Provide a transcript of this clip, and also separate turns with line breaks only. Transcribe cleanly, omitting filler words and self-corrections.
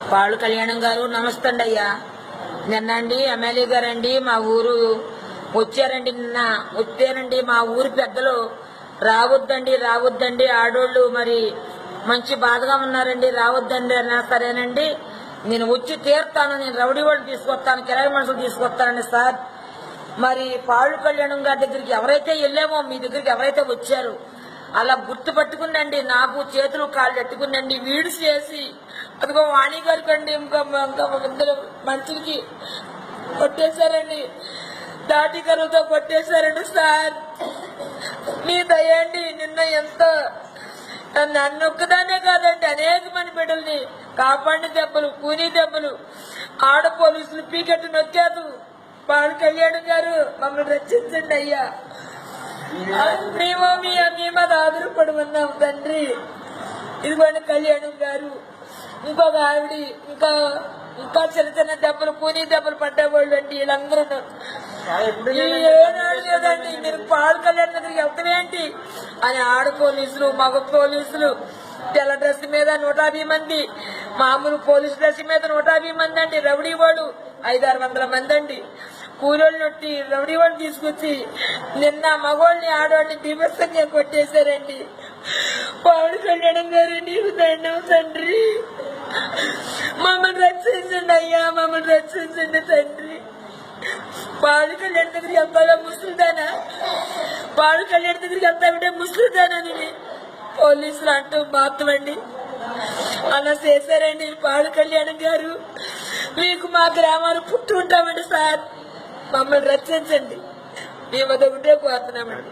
పాళ్ళు కళ్యాణం గారు నమస్తే అండి అయ్యా. నిన్నండి ఎమ్మెల్యే గారండి మా ఊరు వచ్చారండి. నిన్న వచ్చారండి మా ఊరి పెద్దలు రావద్దండి ఆడోళ్ళు మరి మంచి బాధగా ఉన్నారండి, రావద్దండి అన్నా సరేనండి నేను వచ్చి తీరుతాను, నేను రౌడీ వాళ్ళు తీసుకొస్తాను, కిరాయి మనుషులు తీసుకొస్తానండి సార్. మరి పాళ్ళు కళ్యాణం గారి దగ్గరికి ఎవరైతే వెళ్ళామో మీ దగ్గరికి ఎవరైతే వచ్చారో అలా గుర్తు పట్టుకుందండి, నాకు చేతులు కాళ్ళు ఎట్టుకుందండి, వీడ్స్ చేసి అదిగో వాణి గారికి అండి ఇంకా ఇద్దరు మనుషులకి కొట్టేశారండి, దాటి కరువుతో కొట్టేశారండి సార్. మీ దయండి. నిన్న ఎంత నన్ను ఒక్కదానే కాదండి అనేక మంది బిడ్డల్ని కాపాడిన దెబ్బలు, కూనీ దెబ్బలు, ఆడ పోలీసులు పీకెట్టు నొక్కారు. పాళ్ళు కళ్యాణం గారు మమ్మల్ని రక్షించండి అయ్యా. మేము మీ మీద ఆధారపడి ఉన్నాం తండ్రి. ఇదిగోండి కళ్యాణం గారు, ఇంకొక ఆవిడ, ఇంకా ఇంకా చిన్న చిన్న దెబ్బలు, కూనీ దెబ్బలు పడ్డవాళ్ళు అండి. వీళ్ళందరూ ఏనాడు లేదండి మీరు పాళ్ళు కళ్యాణం దగ్గరికి వెళ్తామేంటి అని ఆడ పోలీసులు, మగ పోలీసులు, తెల్ల డ్రెస్ మీద 150 మంది, మామూలు పోలీసు డ్రెస్ మీద 150 మంది అండి. రౌడీ వాడు 500-600 మంది అండి. కూలోళ్ళు నొట్టి రౌడీ వాళ్ళు తీసుకొచ్చి నిన్న మగవాళ్ళని ఆడవాళ్ళని బీభత్సంగా కొట్టేశారండి. పాళ్ళు కళ్యాణం గారు నీకు దండం తండ్రి, మమ్మల్ని రక్షించండి అయ్యా, మమ్మల్ని రక్షించండి తండ్రి. పాళ్ళు కళ్యాణ్ దగ్గరికి వెళ్తావా ముసలిదానా, పాళ్ళు కళ్యాణ్ దగ్గరికి వెళ్తామంటే ముసలిదానని పోలీసులు అంటూ మాత్రమండి అలా చేశారండి. పాళ్ళు కళ్యాణం గారు మీకు మా గ్రామాలు పుట్టి ఉంటామండి సార్, మమ్మల్ని రక్షించండి, మేము అదొకటే కోరుతున్నామండి.